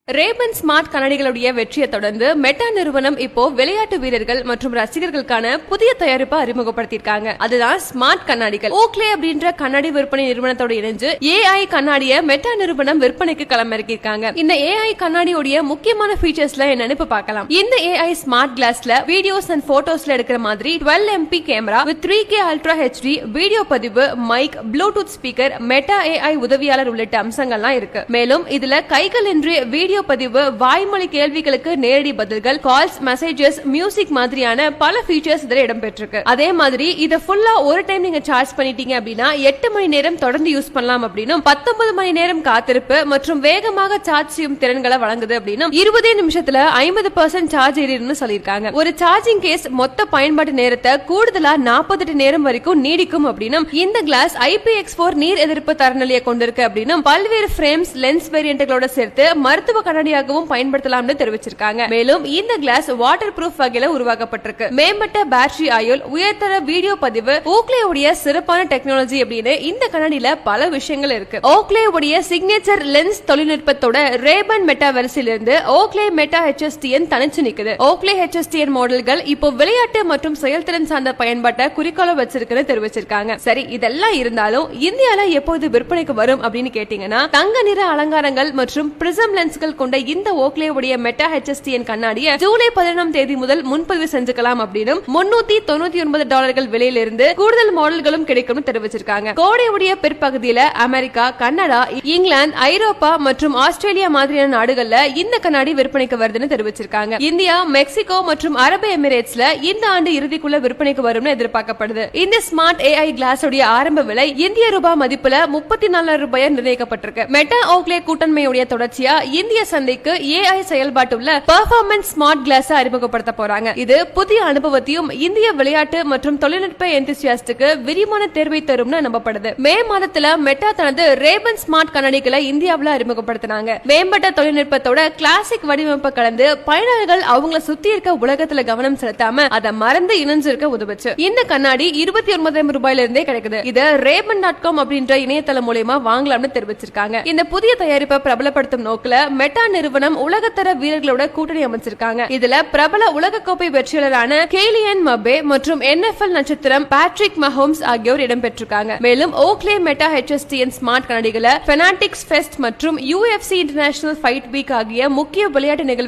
ரேபன் smart கண்ணாடிகளுடைய வெற்றியை தொடர்ந்து meta நிறுவனம் இப்போ விளையாட்டு வீரர்கள் மற்றும் ரசிகர்களுக்கான புதிய தயாரிப்பை அறிமுகப்படுத்தியிருக்காங்க. அதுதான் ஸ்மார்ட் கண்ணாடிகள். ஓக்லே அப்படின்ற கண்ணாடி விற்பனை நிறுவனத்தோட இணைஞ்சு AI கண்ணாடியை மெட்டா நிறுவனம் விற்பனைக்கு களமிறக்கியிருக்காங்க. இந்த AI கண்ணாடியோட முக்கியமான ஃபீச்சர்ஸ்ல என்னன்னு பார்க்கலாம். இந்த AI ஸ்மார்ட் கிளாஸ்ல வீடியோஸ் அண்ட் போட்டோஸ்ல எடுக்கிற மாதிரி 12 MP camera with 3K ultra HD video பதிவு, mic, Bluetooth speaker, Meta AI உதவியாளர் உள்ளிட்ட அம்சங்கள்லாம் இருக்கு. மேலும் இதுல கைகள் இன்றி வீடியோ பதிவு, வாய்மொழி கேள்விகளுக்கு நேரடி பதில்கள், கால்ஸ், மெசேஜஸ், மியூசிக் மாதிரியான பல ஃபீச்சர்ஸ் இதுல இடம்பெற்றிருக்கு. அதே மாதிரி இத ஃபுல்லா ஒரு டைம் நீங்க சார்ஜ் பண்ணிட்டீங்க அப்படின்னா 8 மணி நேரம் தொடர்ந்து யூஸ் பண்ணலாம் அப்படின்னும் 19 மணி நேரம் காத்திருப்பு மற்றும் வேகமாக சார்ஜ் செய்யும் திறன்களை வழங்குது அப்படின்னும் 20 நிமிஷத்துல 50% சார்ஜ் ஏறிடும்னு சொல்லியிருக்காங்க. ஒரு சார்ஜிங் கேஸ் மொத்த பயன்பாட்டு நேரத்தை கூடுதலா 48 நேரம் வரைக்கும் நீடிக்கும் அப்படின்னும் இந்த கிளாஸ் IPX4 நீர் எதிர்ப்பு தரநிலையை கொண்டிருக்கு அப்படின்னும் பல்வேறு ஃப்ரேம்ஸ், லென்ஸ் வேரியன்ட்களோட சேர்த்து மருத்துவ கண்ணாடியாகவும் பயன்படுத்தலாம்னு தெரிவிச்சிருக்காங்க. மேலும் இந்த கிளாஸ் வாட்டர் ப்ரூஃப் வகையில உருவாக்கப்பட்டிருக்கு. மேம்பட்ட பேட்டரி ஆயுள், உயர்தர வீடியோ பதிவு, ஓக்லேவுடைய சிறப்பான டெக்னாலஜி அப்படின்னு இந்த கண்ணாடியில பல விஷயங்கள் இருக்கு. ஓக்லேவுடைய சிக்னேச்சர் லென்ஸ் தொழில்நுட்பத்தோட ரேபன் மெட்டா வரிசையிலிருந்து ஓக்லே மெட்டா HSTN தனிச்சு நிக்குது. ஓக்லே HSTN மாடல்கள் இப்போ விளையாட்டு மற்றும் செயல்திறன் சார்ந்த பயன்பாட்டை குறிக்கோள வச்சிருக்குன்னு தெரிவிச்சிருக்காங்க. சரி, இதெல்லாம் இருந்தாலும் இந்தியால எப்போது விற்பனைக்கு வரும் அப்படின்னு கேட்டீங்கன்னா, தங்க நிற அலங்காரங்கள் மற்றும் பிரிசம் லென்ஸ்கள் கொண்ட இந்த ஓக்லேவுடைய மெட்டா HSTN கண்ணாடியை ஜூலை 11ஆம் தேதி முதல் முன்பதிவு செஞ்சுக்கலாம் அப்படின்னு $399 விலையிலிருந்து கூடுதல் மாடல்களும் கிடைக்கும் தெரிவிச்சிருக்காங்க. கோடையுடைய பிற்பகுதியில அமெரிக்கா, கனடா, இங்கிலாந்து, ஐரோப்பா மற்றும் ஆஸ்திரேலியா மாதிரியான நாடுகள்ல இந்த கண்ணாடி விற்பனைக்கு வருதுன்னு தெரிவிச்சிருக்காங்க. இந்தியா, மெக்சிகோ மற்றும் அரபு எமிரேட்ஸ்ல இந்த ஆண்டு இறுதிக்குள்ள விற்பனைக்கு வரும்னு எதிர்பார்க்கப்படுது. இந்த ஸ்மார்ட் AI கிளாஸ் உடைய ஆரம்ப விலை இந்திய ரூபாய் மதிப்புல $34,000 நிர்ணயிக்கப்பட்டிருக்கு. மெட்டா ஓக்லே கூட்டண்மையுடைய தொடர்ச்சியா இந்திய சந்தைக்கு AI செயல்பாட்டுள்ள பெர்ஃபார்மன்ஸ் ஸ்மார்ட் கிளாஸ் அறிமுகப்படுத்த போறாங்க. இது புதிய அனுபவத்தையும் இந்திய விளையாட்டு மற்றும் தொழில்நுட்ப எந்திசியாஸ்டுக்கு விரிவான தேர்வை தரும்னு நம்பப்படுது. மே மாதத்துல மெட்டா தனது ரேபன் ஸ்மார்ட் கண்ணாடிகளை இந்தியாவில் அறிமுகப்படுத்தினாங்க. மேம்பட்ட தொழில்நுட்பத்தோட கிளாசிக் வடிவமைப்பு கலந்து பயனர்கள் அவங்கள சுத்தி இருக்க உலகத்துல கவனம் செலுத்தாம அதை மறந்து இணைஞ்சிருக்க உதவுச்சு. இந்த கண்ணாடி $29,000 இருந்தே கிடைக்குது. இது Raben.com அப்படின்ற இணையதளம் மூலமா வாங்கலாம்னு தெரிவிச்சிருக்காங்க. இந்த புதிய தயாரிப்பை பிரபலப்படுத்தும் நோக்கில மெட்டா நிறுவனம் உலகத்தர வீரர்களோட கூட்டணி அமைச்சிருக்காங்க. இதுல பிரபல உலகக்கோப்பை வெற்றியாளரான கேலியன் மபே மற்றும் NFL நட்சத்திரம் பேட்ரிக் மஹோம்ஸ் ஆகியோர் இடம்பெற்றிருக்காங்க. மேலும் ஓக்லே மெட்டா HSTN ஸ்மார்ட் கண்ணாடிகளை ஃபெனாட்டிக்ஸ் ஃபெஸ்ட் மற்றும் UFC இன்டர்நேஷனல் ஃபைட் வீக் ஆகிய முக்கிய விளையாட்டு நிகழ்வு